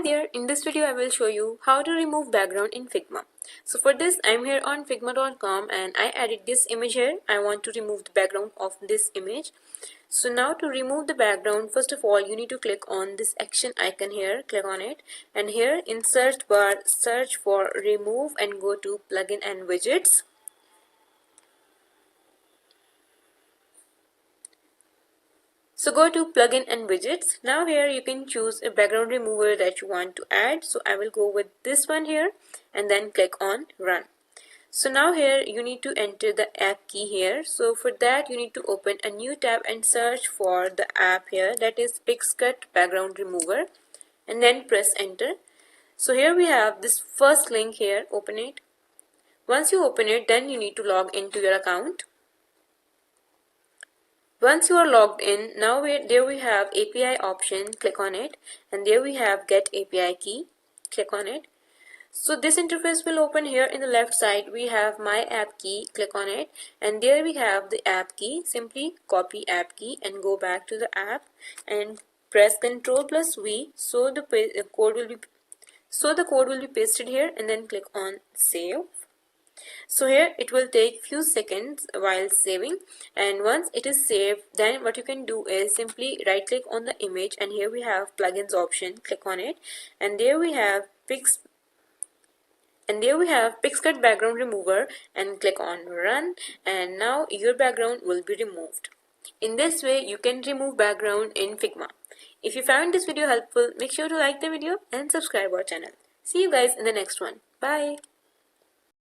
there, in this video I will show you how to remove background in Figma. So for this I'm here on figma.com and I added this image here. I want to remove the background of this image. So now to remove the background, first of all you need to click on this action icon here, click on it, and here in search bar search for remove and go to plugin and widgets. So go to plugin and widgets. Now here you can choose a background remover that you want to add. So I will go with this one here and then click on run. So now here you need to enter the app key here. So for that you need to open a new tab and search for the app here, that is Pixcut background remover, and then press enter. So here we have this first link here, open it. Once you open it, then you need to log into your account. Once you are logged in, now there we have API option, click on it, and there we have get API key, click on it. So this interface will open. Here in the left side we have my app key, click on it, and there we have the app key. Simply copy app key and go back to the app and press Ctrl+V so the code will be pasted here, and then click on save. So here it will take few seconds while saving, and once it is saved, then what you can do is simply right click on the image, and here we have plugins option, click on it, and there we have Pixcut background remover, and click on run, and now your background will be removed. In this way you can remove background in Figma. If you found this video helpful, make sure to like the video and subscribe our channel. See you guys in the next one. Bye.